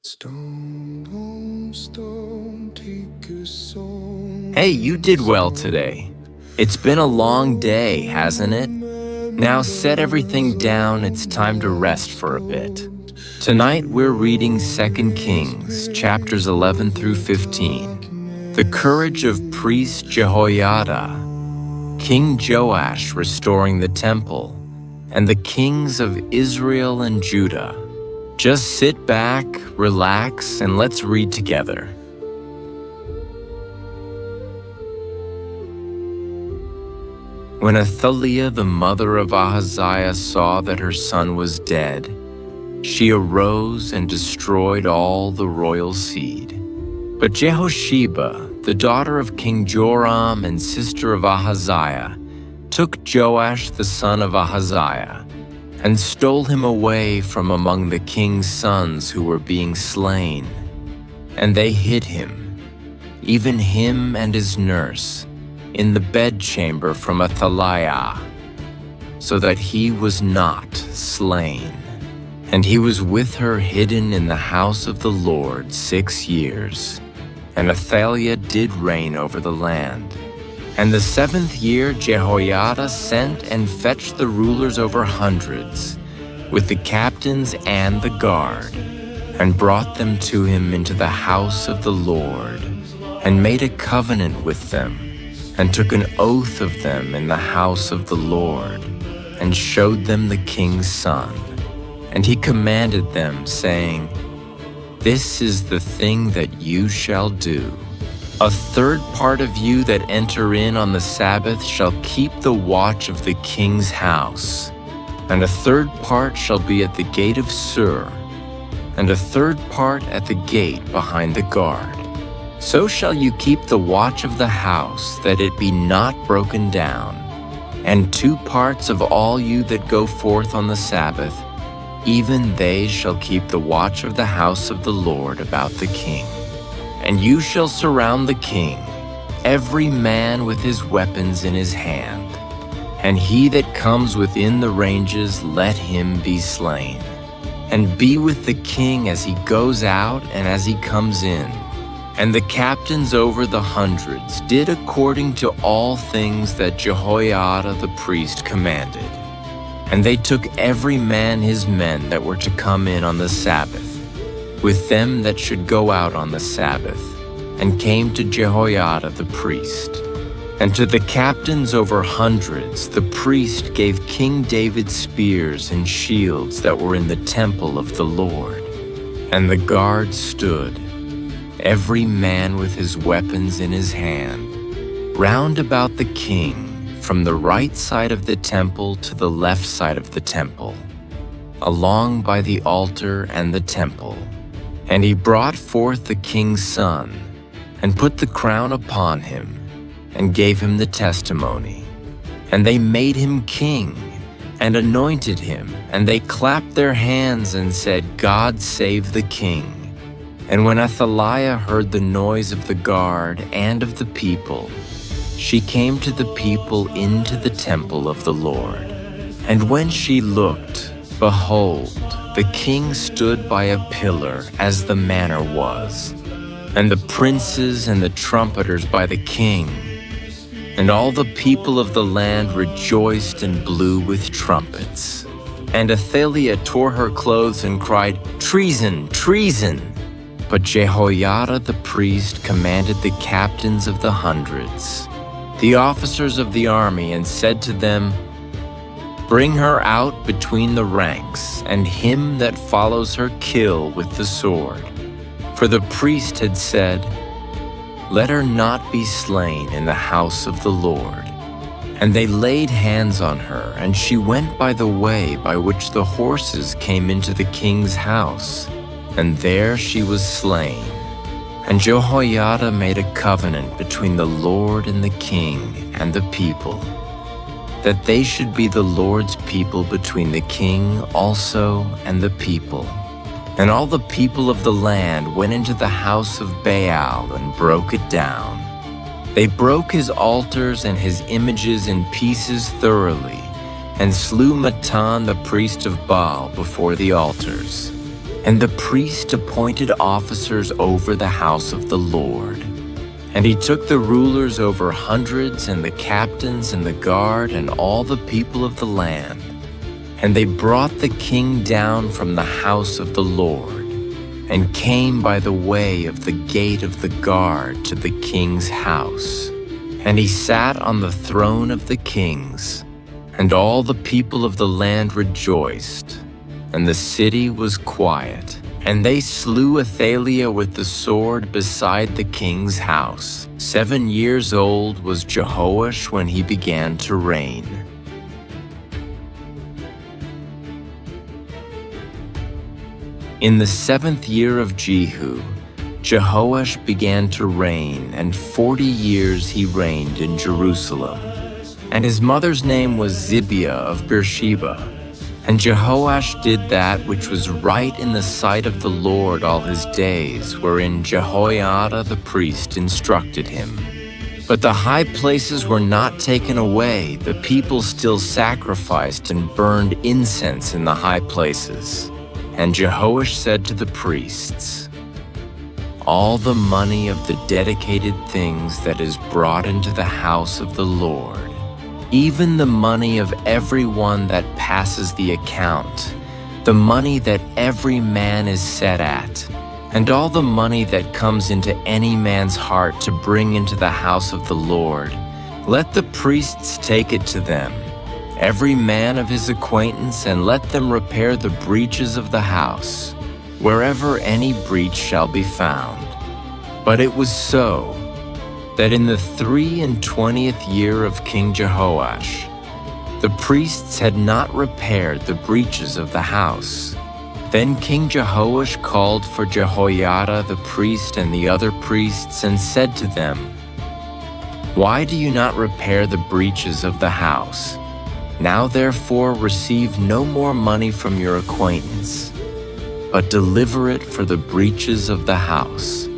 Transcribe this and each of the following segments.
Stone on stone, take a song. Hey, you did well today. It's been a long day, hasn't it? Now set everything down, it's time to rest for a bit. Tonight we're reading 2 Kings, chapters 11 through 15. The courage of priest Jehoiada, King Joash restoring the temple, and the kings of Israel and Judah. Just sit back, relax, and let's read together. When Athaliah, the mother of Ahaziah, saw that her son was dead, she arose and destroyed all the royal seed. But Jehosheba, the daughter of King Joram and sister of Ahaziah, took Joash the son of Ahaziah and stole him away from among the king's sons who were being slain. And they hid him, even him and his nurse, in the bedchamber from Athaliah, so that he was not slain. And he was with her hidden in the house of the Lord 6 years. And Athaliah did reign over the land. And the 7th year Jehoiada sent and fetched the rulers over hundreds, with the captains and the guard, and brought them to him into the house of the Lord, and made a covenant with them, and took an oath of them in the house of the Lord, and showed them the king's son. And he commanded them, saying, "This is the thing that you shall do. A third part of you that enter in on the Sabbath shall keep the watch of the king's house, and a third part shall be at the gate of Sur, and a third part at the gate behind the guard. So shall you keep the watch of the house, that it be not broken down. And 2 parts of all you that go forth on the Sabbath, even they shall keep the watch of the house of the Lord about the king. And you shall surround the king, every man with his weapons in his hand. And he that comes within the ranges, let him be slain. And be with the king as he goes out and as he comes in." And the captains over the hundreds did according to all things that Jehoiada the priest commanded. And they took every man his men that were to come in on the Sabbath, with them that should go out on the Sabbath, and came to Jehoiada the priest. And to the captains over hundreds the priest gave King David spears and shields that were in the temple of the Lord. And the guard stood, every man with his weapons in his hand, round about the king, from the right side of the temple to the left side of the temple, along by the altar and the temple. And he brought forth the king's son, and put the crown upon him, and gave him the testimony. And they made him king, and anointed him, and they clapped their hands and said, "God save the king." And when Athaliah heard the noise of the guard and of the people, she came to the people into the temple of the Lord. And when she looked, behold, the king stood by a pillar, as the manner was, and the princes and the trumpeters by the king. And all the people of the land rejoiced and blew with trumpets. And Athaliah tore her clothes and cried, "Treason! Treason!" But Jehoiada the priest commanded the captains of the hundreds, the officers of the army, and said to them, "Bring her out between the ranks, and him that follows her kill with the sword." For the priest had said, "Let her not be slain in the house of the Lord." And they laid hands on her, and she went by the way by which the horses came into the king's house, and there she was slain. And Jehoiada made a covenant between the Lord and the king and the people, that they should be the Lord's people between the king also and the people. And all the people of the land went into the house of Baal and broke it down. They broke his altars and his images in pieces thoroughly, and slew Mattan the priest of Baal before the altars. And the priest appointed officers over the house of the Lord. And he took the rulers over hundreds and the captains and the guard and all the people of the land. And they brought the king down from the house of the Lord, and came by the way of the gate of the guard to the king's house. And he sat on the throne of the kings, and all the people of the land rejoiced, and the city was quiet. And they slew Athaliah with the sword beside the king's house. 7 years old was Jehoash when he began to reign. In the 7th year of Jehu, Jehoash began to reign, and 40 years he reigned in Jerusalem. And his mother's name was Zibiah of Beersheba. And Jehoash did that which was right in the sight of the Lord all his days, wherein Jehoiada the priest instructed him. But the high places were not taken away. The people still sacrificed and burned incense in the high places. And Jehoash said to the priests, "All the money of the dedicated things that is brought into the house of the Lord, even the money of everyone that passes the account, the money that every man is set at, and all the money that comes into any man's heart to bring into the house of the Lord, let the priests take it to them, every man of his acquaintance, and let them repair the breaches of the house, wherever any breach shall be found." But it was so, that in the 23rd year of King Jehoash, the priests had not repaired the breaches of the house. Then King Jehoash called for Jehoiada the priest and the other priests and said to them, "Why do you not repair the breaches of the house? Now therefore receive no more money from your acquaintance, but deliver it for the breaches of the house."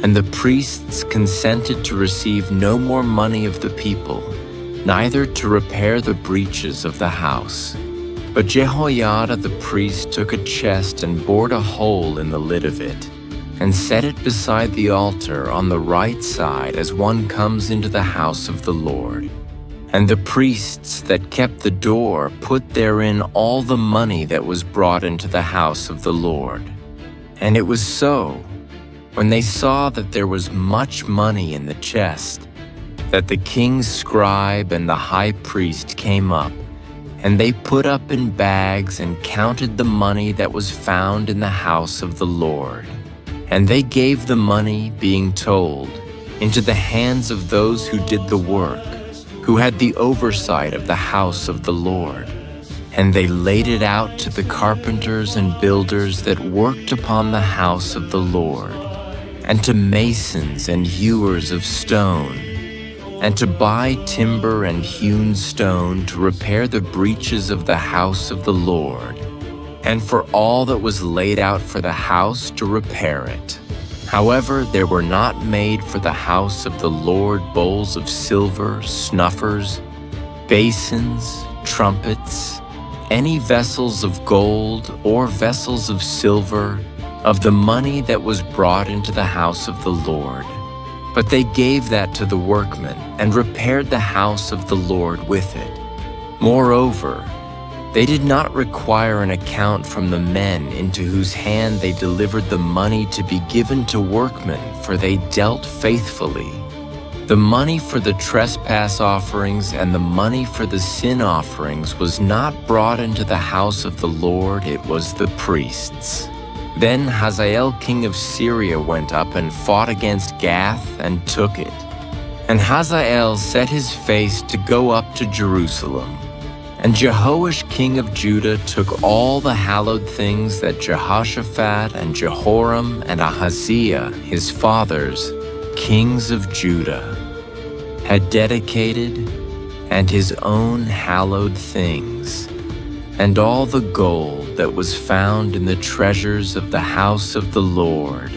And the priests consented to receive no more money of the people, neither to repair the breaches of the house. But Jehoiada the priest took a chest and bored a hole in the lid of it, and set it beside the altar on the right side as one comes into the house of the Lord. And the priests that kept the door put therein all the money that was brought into the house of the Lord. And it was so, when they saw that there was much money in the chest, that the king's scribe and the high priest came up, and they put up in bags and counted the money that was found in the house of the Lord. And they gave the money, being told, into the hands of those who did the work, who had the oversight of the house of the Lord. And they laid it out to the carpenters and builders that worked upon the house of the Lord, and to masons and hewers of stone, and to buy timber and hewn stone to repair the breaches of the house of the Lord, and for all that was laid out for the house to repair it. However, there were not made for the house of the Lord bowls of silver, snuffers, basins, trumpets, any vessels of gold or vessels of silver, of the money that was brought into the house of the Lord. But they gave that to the workmen, and repaired the house of the Lord with it. Moreover, they did not require an account from the men into whose hand they delivered the money to be given to workmen, for they dealt faithfully. The money for the trespass offerings and the money for the sin offerings was not brought into the house of the Lord, it was the priests. Then Hazael king of Syria went up and fought against Gath and took it. And Hazael set his face to go up to Jerusalem. And Jehoash king of Judah took all the hallowed things that Jehoshaphat and Jehoram and Ahaziah, his fathers, kings of Judah, had dedicated, and his own hallowed things, and all the gold that was found in the treasures of the house of the Lord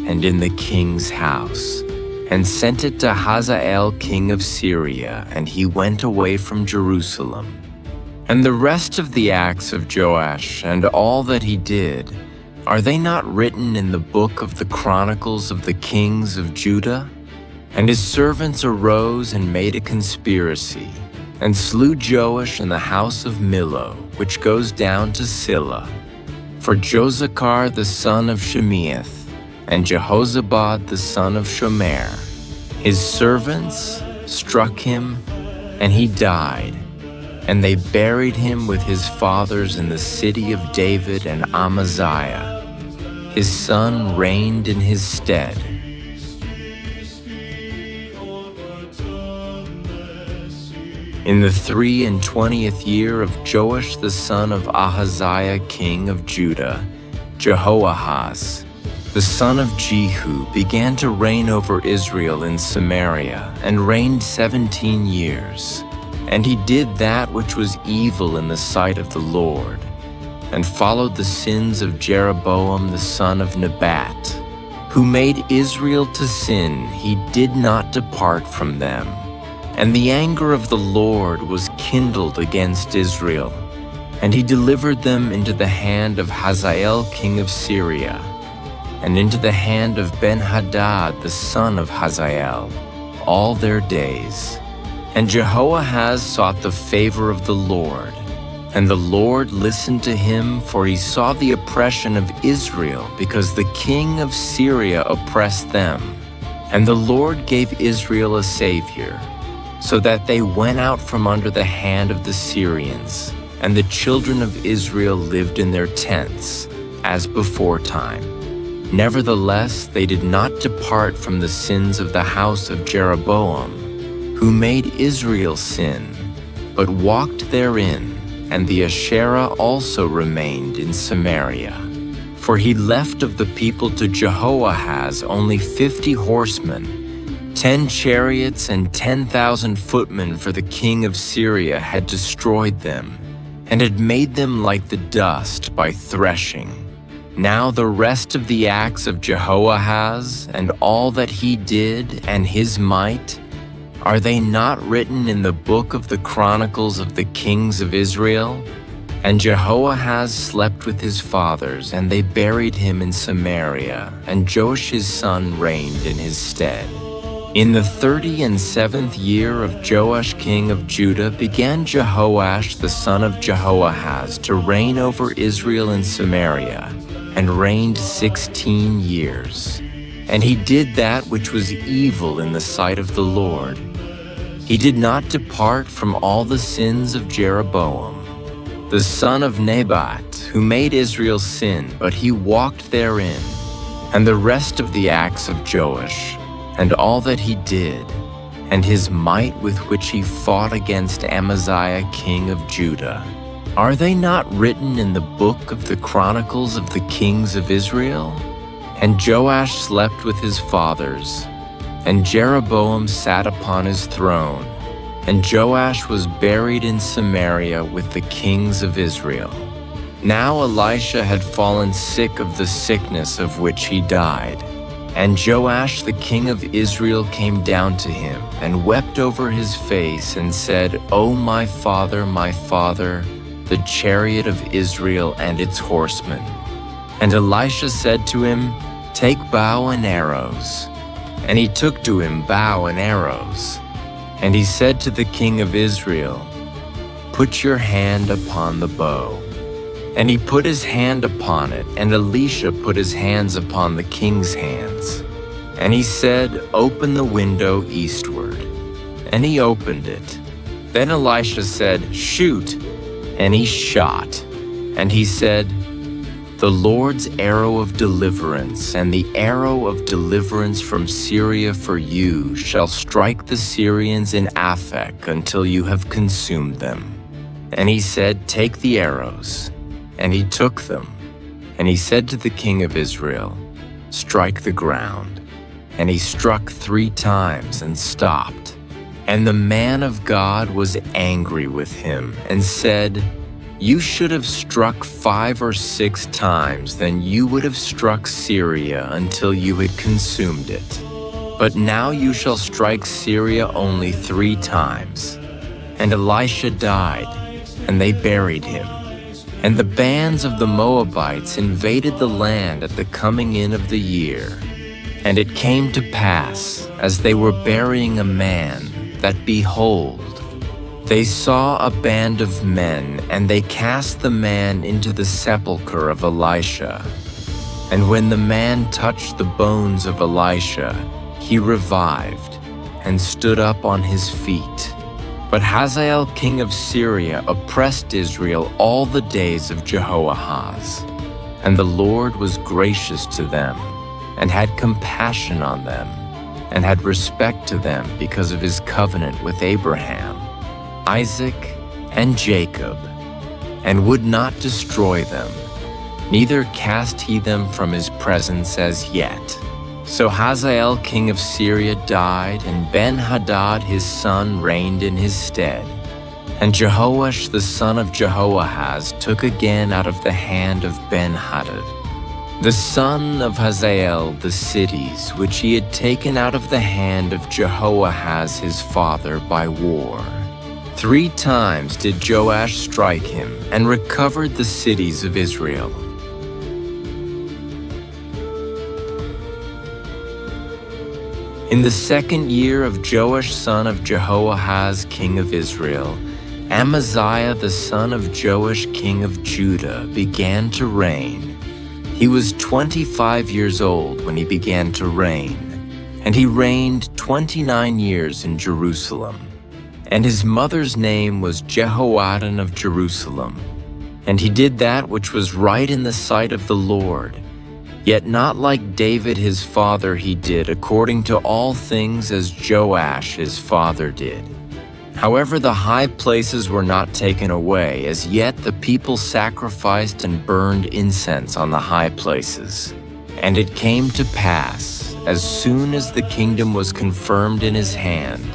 and in the king's house, and sent it to Hazael king of Syria, and he went away from Jerusalem. And the rest of the acts of Joash and all that he did, Are they not written in the book of the Chronicles of the kings of Judah? And his servants arose and made a conspiracy, and slew Joash in the house of Millo, which goes down to Silla. For Josachar the son of Shemeath, and Jehozabad the son of Shomer, his servants struck him, and he died. And they buried him with his fathers in the city of David, and Amaziah, his son, reigned in his stead. In the 23rd year of Joash the son of Ahaziah king of Judah, Jehoahaz, the son of Jehu, began to reign over Israel in Samaria, and reigned 17 years. And he did that which was evil in the sight of the Lord, and followed the sins of Jeroboam the son of Nebat, who made Israel to sin. He did not depart from them. And the anger of the Lord was kindled against Israel, and he delivered them into the hand of Hazael king of Syria, and into the hand of Ben-Hadad the son of Hazael, all their days. And Jehoahaz sought the favor of the Lord, and the Lord listened to him, for he saw the oppression of Israel, because the king of Syria oppressed them. And the Lord gave Israel a savior, so that they went out from under the hand of the Syrians, and the children of Israel lived in their tents, as before time. Nevertheless, they did not depart from the sins of the house of Jeroboam, who made Israel sin, but walked therein, and the Asherah also remained in Samaria. For he left of the people to Jehoahaz only 50 horsemen, 10 chariots, and 10,000 footmen, for the king of Syria had destroyed them, and had made them like the dust by threshing. Now the rest of the acts of Jehoahaz, and all that he did, and his might, are they not written in the book of the Chronicles of the kings of Israel? And Jehoahaz slept with his fathers, and they buried him in Samaria, and Joash his son reigned in his stead. In the 37th year of Joash king of Judah began Jehoash the son of Jehoahaz to reign over Israel in Samaria, and reigned 16 years. And he did that which was evil in the sight of the Lord. He did not depart from all the sins of Jeroboam, the son of Nebat, who made Israel sin, but he walked therein. And the rest of the acts of Joash, and all that he did, and his might with which he fought against Amaziah king of Judah, are they not written in the book of the Chronicles of the kings of Israel? And Joash slept with his fathers, and Jeroboam sat upon his throne, and Joash was buried in Samaria with the kings of Israel. Now Elisha had fallen sick of the sickness of which he died. And Joash the king of Israel came down to him, and wept over his face, and said, O my father, the chariot of Israel and its horsemen. And Elisha said to him, Take bow and arrows. And he took to him bow and arrows. And he said to the king of Israel, Put your hand upon the bow. And he put his hand upon it, and Elisha put his hands upon the king's hands. And he said, Open the window eastward. And he opened it. Then Elisha said, Shoot. And he shot. And he said, The Lord's arrow of deliverance, and the arrow of deliverance from Syria for you, shall strike the Syrians in Aphek until you have consumed them. And he said, Take the arrows. And he took them. And he said to the king of Israel, Strike the ground. And he struck 3 times and stopped. And the man of God was angry with him, and said, You should have struck 5 or 6 times, then you would have struck Syria until you had consumed it. But now you shall strike Syria only 3 times. And Elisha died, and they buried him. And the bands of the Moabites invaded the land at the coming in of the year. And it came to pass, as they were burying a man, that behold, they saw a band of men, and they cast the man into the sepulchre of Elisha. And when the man touched the bones of Elisha, he revived, and stood up on his feet. But Hazael king of Syria oppressed Israel all the days of Jehoahaz. And the Lord was gracious to them, and had compassion on them, and had respect to them because of his covenant with Abraham, Isaac, and Jacob, and would not destroy them, neither cast he them from his presence as yet. So Hazael king of Syria died, and Ben-Hadad his son reigned in his stead. And Jehoash the son of Jehoahaz took again out of the hand of Ben-Hadad, the son of Hazael, the cities which he had taken out of the hand of Jehoahaz his father by war. 3 times did Joash strike him, and recovered the cities of Israel. In the 2nd year of Joash son of Jehoahaz king of Israel, Amaziah the son of Joash king of Judah began to reign. He was 25 years old when he began to reign, and he reigned 29 years in Jerusalem. And his mother's name was Jehoiada of Jerusalem. And he did that which was right in the sight of the Lord, yet not like David his father he did according to all things as Joash his father did. However, the high places were not taken away, as yet the people sacrificed and burned incense on the high places. And it came to pass, as soon as the kingdom was confirmed in his hand,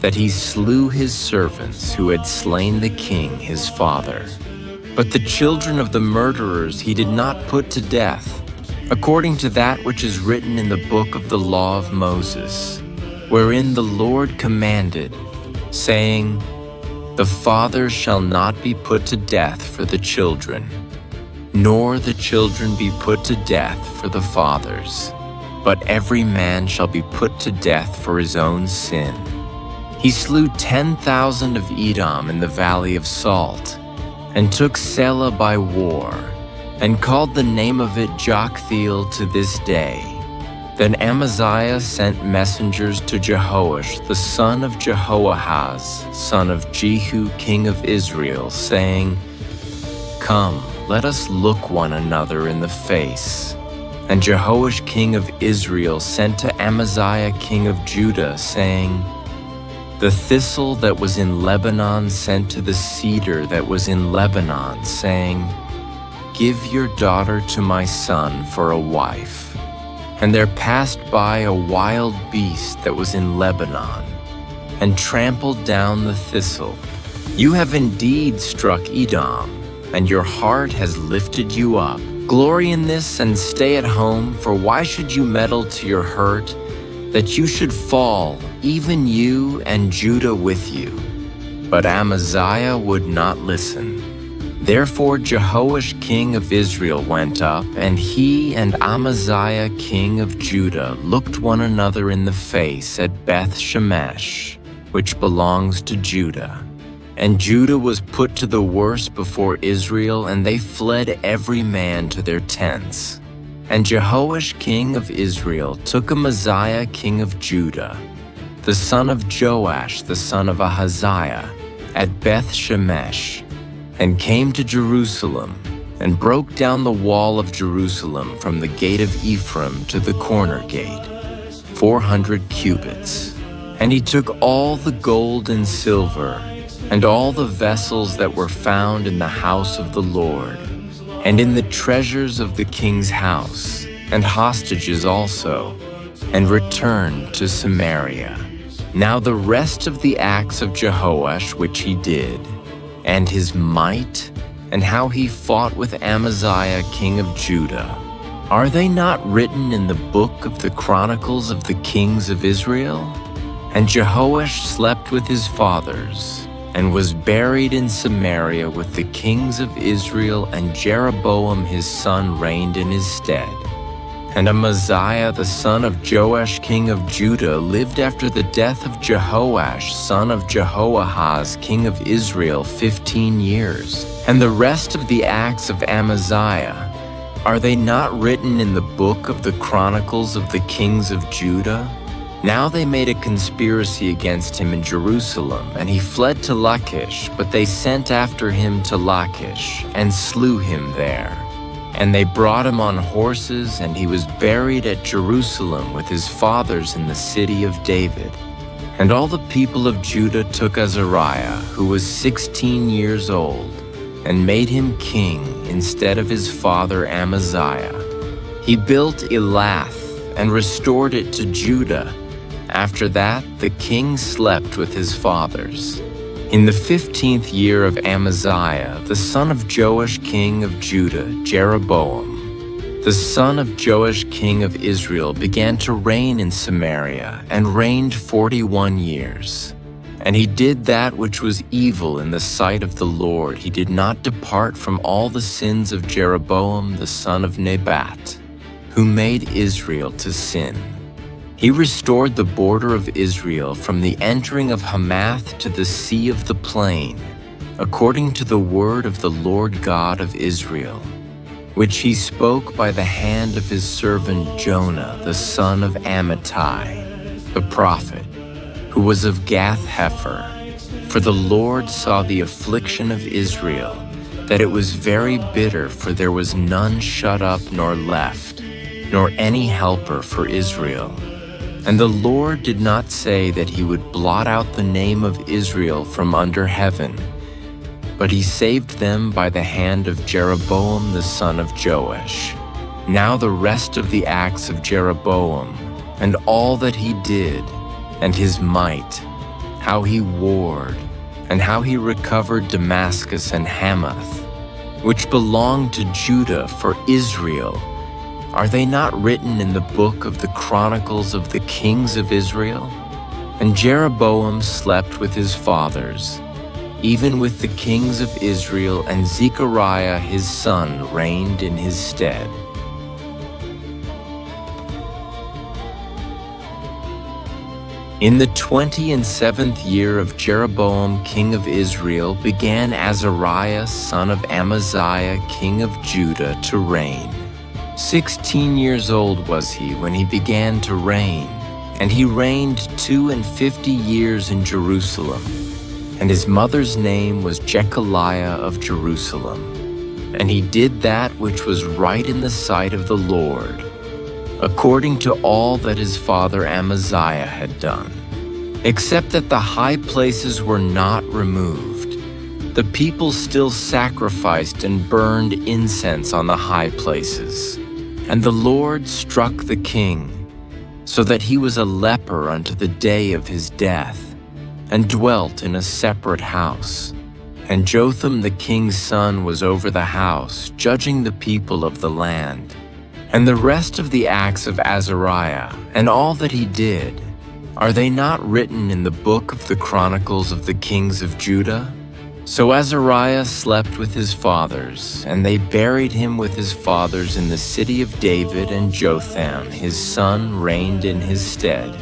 that he slew his servants who had slain the king his father. But the children of the murderers he did not put to death, according to that which is written in the book of the law of Moses, wherein the Lord commanded, saying, The father shall not be put to death for the children, nor the children be put to death for the fathers, but every man shall be put to death for his own sin. He slew 10,000 of Edom in the valley of Salt, and took Selah by war, and called the name of it Joktheel to this day. Then Amaziah sent messengers to Jehoash the son of Jehoahaz, son of Jehu king of Israel, saying, Come, let us look one another in the face. And Jehoash king of Israel sent to Amaziah king of Judah, saying, The thistle that was in Lebanon sent to the cedar that was in Lebanon, saying, Give your daughter to my son for a wife. And there passed by a wild beast that was in Lebanon, and trampled down the thistle. You have indeed struck Edom, and your heart has lifted you up. Glory in this and stay at home, for why should you meddle to your hurt, that you should fall, even you and Judah with you? But Amaziah would not listen. Therefore Jehoash king of Israel went up, and he and Amaziah king of Judah looked one another in the face at Beth Shemesh, which belongs to Judah. And Judah was put to the worse before Israel, and they fled every man to their tents. And Jehoash king of Israel took Amaziah king of Judah, the son of Joash the son of Ahaziah, at Beth Shemesh, and came to Jerusalem, and broke down the wall of Jerusalem from the gate of Ephraim to the corner gate, 400 cubits. And he took all the gold and silver, and all the vessels that were found in the house of the Lord, and in the treasures of the king's house, and hostages also, and returned to Samaria. Now the rest of the acts of Jehoash which he did, and his might, and how he fought with Amaziah king of Judah, are they not written in the book of the Chronicles of the kings of Israel? And Jehoash slept with his fathers, and was buried in Samaria with the kings of Israel, and Jeroboam his son reigned in his stead. And Amaziah the son of Joash king of Judah lived after the death of Jehoash son of Jehoahaz king of Israel 15 years. And the rest of the acts of Amaziah, are they not written in the book of the Chronicles of the kings of Judah? Now they made a conspiracy against him in Jerusalem, and he fled to Lachish, but they sent after him to Lachish, and slew him there. And they brought him on horses, and he was buried at Jerusalem with his fathers in the city of David. And all the people of Judah took Azariah, who was 16 years old, and made him king instead of his father Amaziah. He built Elath and restored it to Judah. After that, the king slept with his fathers. In the 15th year of Amaziah, the son of Joash king of Judah, Jeroboam, the son of Joash king of Israel, began to reign in Samaria, and reigned 41 years. And he did that which was evil in the sight of the Lord. He did not depart from all the sins of Jeroboam the son of Nebat, who made Israel to sin. He restored the border of Israel from the entering of Hamath to the sea of the plain, according to the word of the Lord God of Israel, which he spoke by the hand of his servant Jonah, the son of Amittai, the prophet, who was of Gath-hepher. For the Lord saw the affliction of Israel, that it was very bitter, for there was none shut up nor left, nor any helper for Israel. And the Lord did not say that he would blot out the name of Israel from under heaven, but he saved them by the hand of Jeroboam the son of Joash. Now the rest of the acts of Jeroboam, and all that he did, and his might, how he warred, and how he recovered Damascus and Hamath, which belonged to Judah for Israel, are they not written in the book of the Chronicles of the kings of Israel? And Jeroboam slept with his fathers, even with the kings of Israel, and Zechariah his son reigned in his stead. In the 27th year of Jeroboam king of Israel began Azariah son of Amaziah king of Judah to reign. 16 years old was he when he began to reign, and he reigned 52 years in Jerusalem. And his mother's name was Jechaliah of Jerusalem. And he did that which was right in the sight of the Lord, according to all that his father Amaziah had done, except that the high places were not removed. The people still sacrificed and burned incense on the high places. And the Lord struck the king, so that he was a leper unto the day of his death, and dwelt in a separate house. And Jotham the king's son was over the house, judging the people of the land. And the rest of the acts of Azariah, and all that he did, are they not written in the book of the Chronicles of the kings of Judah? So Azariah slept with his fathers, and they buried him with his fathers in the city of David, and Jotham his son reigned in his stead.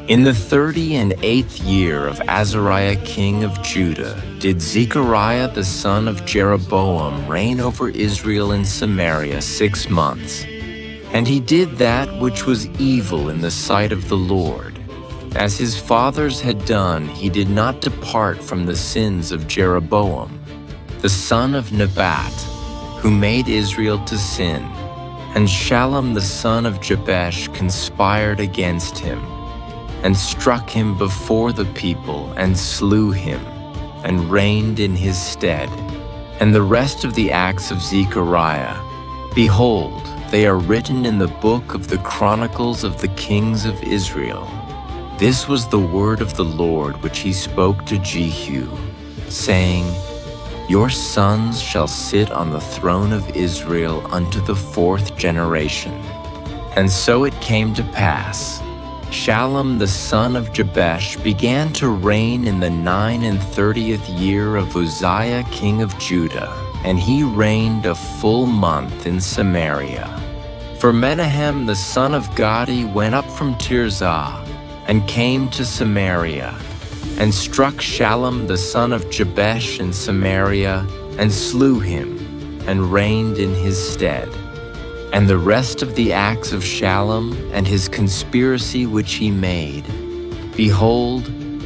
In the 38th year of Azariah king of Judah did Zechariah the son of Jeroboam reign over Israel in Samaria 6 months. And he did that which was evil in the sight of the Lord. As his fathers had done, he did not depart from the sins of Jeroboam, the son of Nebat, who made Israel to sin. And Shallum the son of Jabesh conspired against him, and struck him before the people, and slew him, and reigned in his stead. And the rest of the acts of Zechariah, behold, they are written in the book of the Chronicles of the kings of Israel. This was the word of the Lord which he spoke to Jehu, saying, Your sons shall sit on the throne of Israel unto the 4th generation. And so it came to pass, Shallum the son of Jabesh began to reign in the 39th year of Uzziah king of Judah, and he reigned a full month in Samaria. For Menahem the son of Gadi went up from Tirzah, and came to Samaria, and struck Shallum the son of Jabesh in Samaria, and slew him, and reigned in his stead. And the rest of the acts of Shallum and his conspiracy which he made, behold,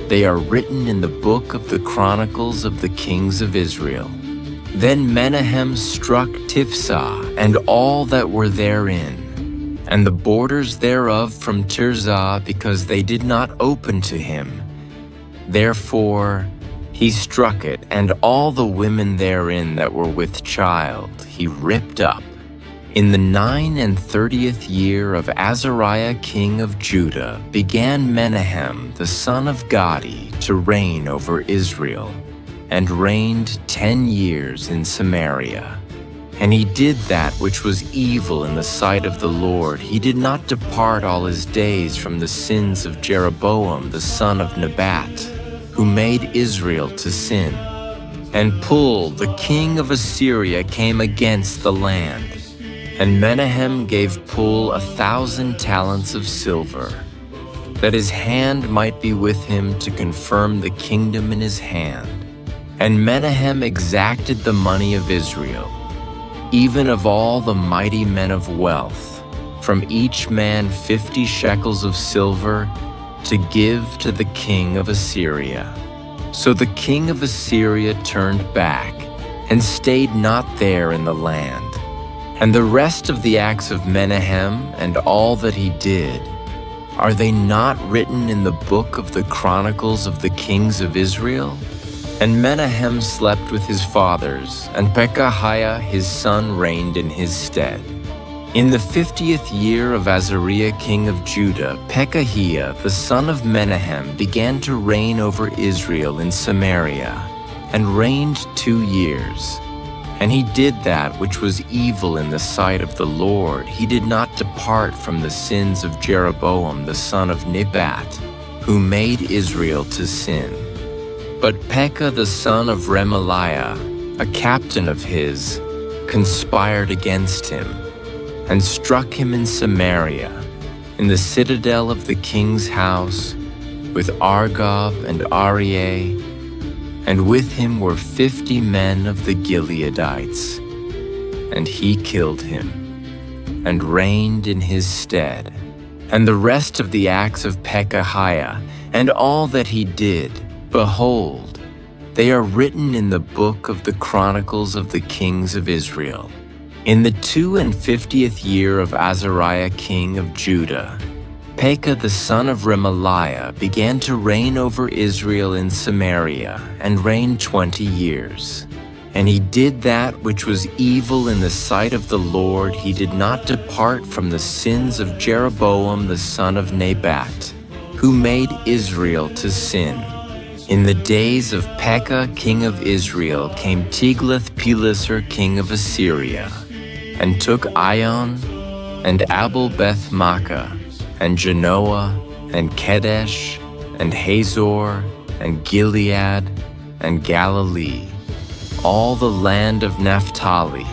they are written in the book of the Chronicles of the kings of Israel. Then Menahem struck Tifsah and all that were therein, and the borders thereof from Tirzah, because they did not open to him. Therefore he struck it, and all the women therein that were with child he ripped up. In the 39th year of Azariah king of Judah began Menahem the son of Gadi to reign over Israel, and reigned 10 years in Samaria. And he did that which was evil in the sight of the Lord. He did not depart all his days from the sins of Jeroboam the son of Nebat, who made Israel to sin. And Pul the king of Assyria came against the land. And Menahem gave Pul 1,000 talents of silver, that his hand might be with him to confirm the kingdom in his hand. And Menahem exacted the money of Israel, even of all the mighty men of wealth, from each man 50 shekels of silver, to give to the king of Assyria. So the king of Assyria turned back, and stayed not there in the land. And the rest of the acts of Menahem and all that he did, are they not written in the book of the Chronicles of the kings of Israel? And Menahem slept with his fathers, and Pekahiah his son reigned in his stead. In the 50th year of Azariah king of Judah, Pekahiah the son of Menahem began to reign over Israel in Samaria, and reigned 2 years. And he did that which was evil in the sight of the Lord. He did not depart from the sins of Jeroboam the son of Nebat, who made Israel to sin. But Pekah the son of Remaliah, a captain of his, conspired against him, and struck him in Samaria, in the citadel of the king's house, with Argob and Arieh, and with him were 50 men of the Gileadites. And he killed him, and reigned in his stead. And the rest of the acts of Pekahiah, and all that he did, behold, they are written in the book of the Chronicles of the kings of Israel. In the 52nd year of Azariah king of Judah, Pekah the son of Remaliah began to reign over Israel in Samaria, and reigned 20 years. And he did that which was evil in the sight of the Lord. He did not depart from the sins of Jeroboam the son of Nebat, who made Israel to sin. In the days of Pekah king of Israel came Tiglath-Pileser king of Assyria, and took Ion, and Abel-Beth-Maachah, and Genoa, and Kedesh, and Hazor, and Gilead, and Galilee, all the land of Naphtali,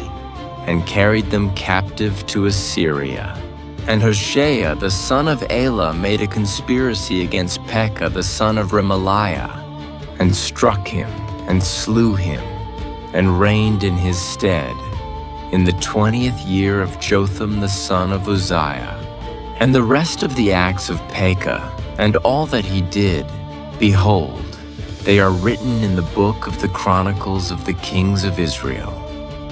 and carried them captive to Assyria. And Hoshea the son of Elah made a conspiracy against Pekah the son of Remaliah, and struck him, and slew him, and reigned in his stead, in the 20th year of Jotham the son of Uzziah. And the rest of the acts of Pekah, and all that he did, behold, they are written in the book of the Chronicles of the kings of Israel.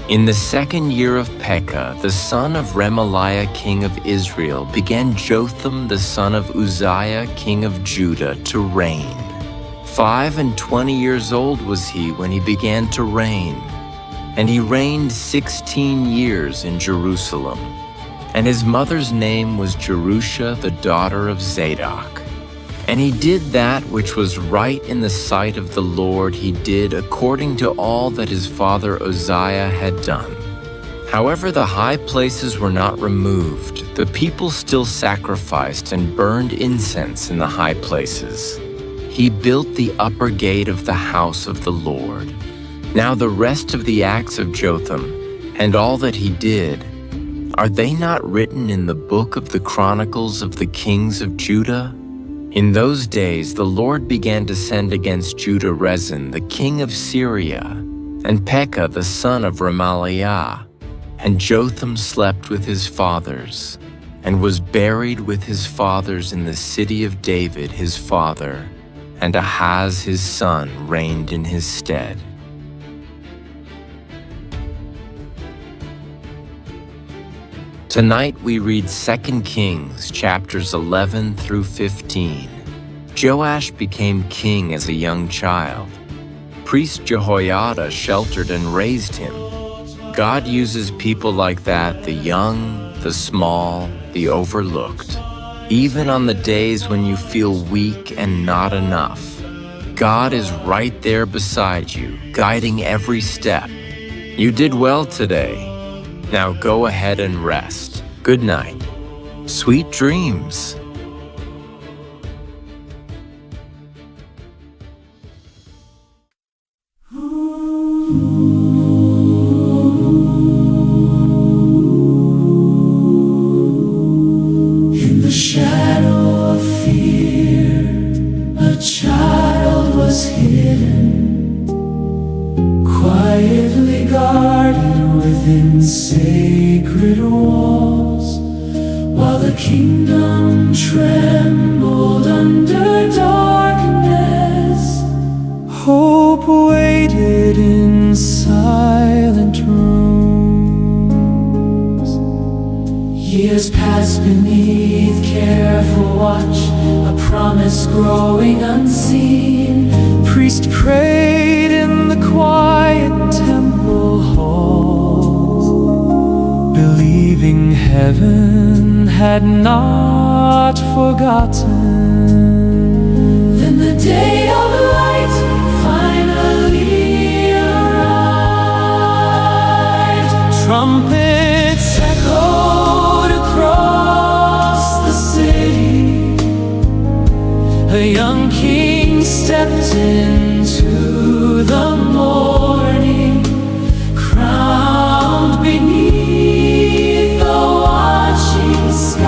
In the 2nd year of Pekah, the son of Remaliah king of Israel, began Jotham the son of Uzziah king of Judah to reign. 25 years old was he when he began to reign, and he reigned 16 years in Jerusalem. And his mother's name was Jerusha, the daughter of Zadok. And he did that which was right in the sight of the Lord. He did according to all that his father Uzziah had done. However, the high places were not removed. The people still sacrificed and burned incense in the high places. He built the upper gate of the house of the Lord. Now the rest of the acts of Jotham, and all that he did, are they not written in the book of the Chronicles of the kings of Judah? In those days the Lord began to send against Judah Rezin, the king of Syria, and Pekah the son of Remaliah. And Jotham slept with his fathers, and was buried with his fathers in the city of David his father, and Ahaz his son reigned in his stead. Tonight we read 2 Kings chapters 11 through 15. Joash became king as a young child. Priest Jehoiada sheltered and raised him. God uses people like that, the young, the small, the overlooked. Even on the days when you feel weak and not enough, God is right there beside you, guiding every step. You did well today. Now go ahead and rest. Good night. Sweet dreams. In the shadow of fear, a child was hidden, quietly guarded within sacred walls, while the kingdom trembled under darkness. Hope waited in silent rooms. Years passed beneath careful watch, a promise growing unseen. Priest prayed in the quiet temple halls, believing heaven had not forgotten. Then the day of light finally arrived. Trumpets echoed across the city. A young king stepped into the morning, crowned beneath the watching sky.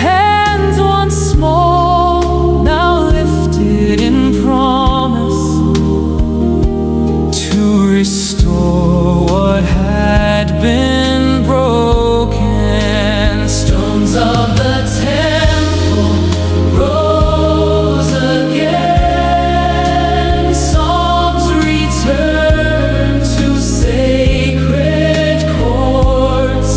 Hands once small, now lifted in promise, to restore what had been broken. Stones of the temple rose again. Songs returned to sacred courts.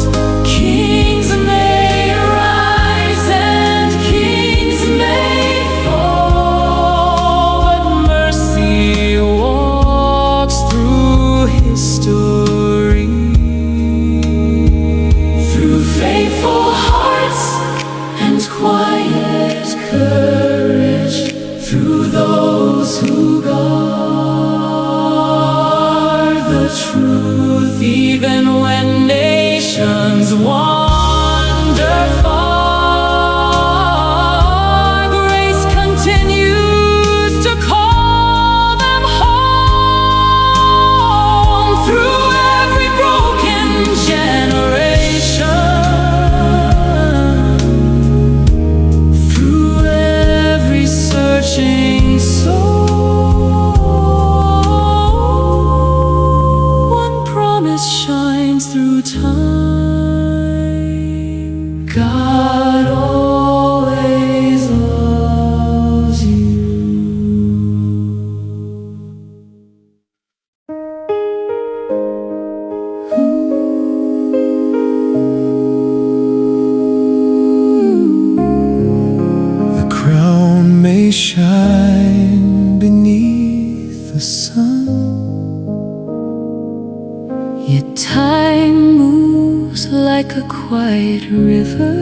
Kings may rise and kings may fall, but mercy walks through history. Through faithful hearts and quiet courage, through those who guard the truth, even when nations wander far, grace continues to call them home. Through every broken generation, through every searching soul, one promise shines through time. God always loves you. The crown may shine beneath the sun, yet time moves like a quiet river.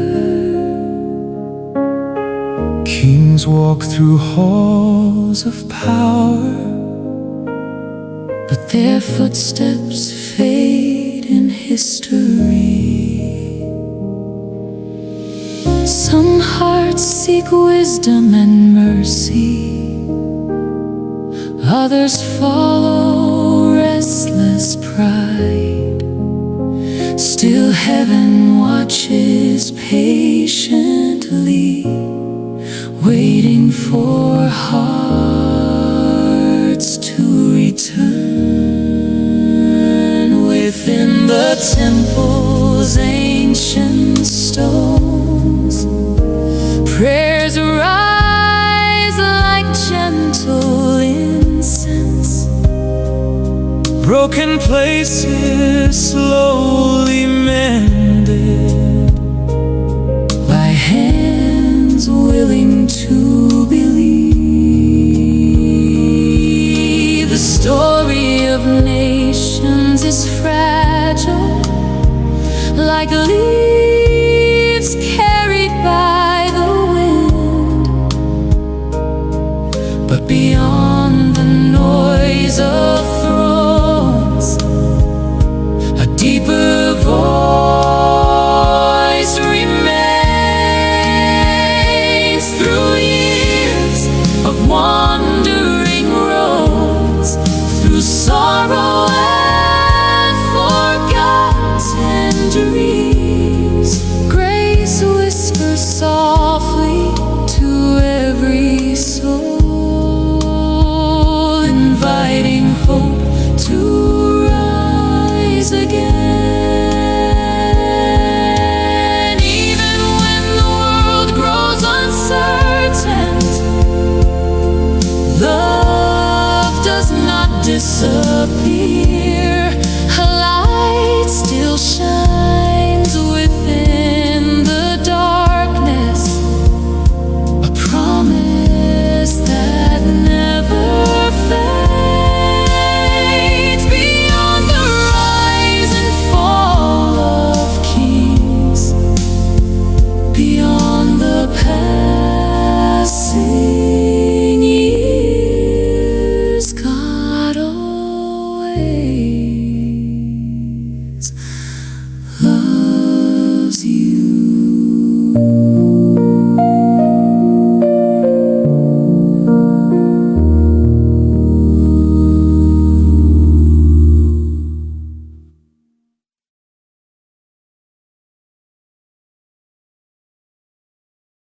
Kings walk through halls of power, but their footsteps fade in history. Some hearts seek wisdom and mercy, others follow restless pride. Still heaven watches patiently, waiting for hearts to return. Within the temple's ancient stones, prayers rise like gentle incense. Broken places slowly mended by hands willing to believe. The story of nations is fragile, like leaves carried by the wind. But beyond the noise of thrones, a deeper voice remains. Through years of wandering roads, through sorrow and forgotten dreams, grace whispers softly to every soul, inviting hope to rise again. Even when the world grows uncertain, love does not disappear. A light still shines within the darkness, a promise that never fades. Beyond the rise and fall of kings, beyond the passing years, God always loves you.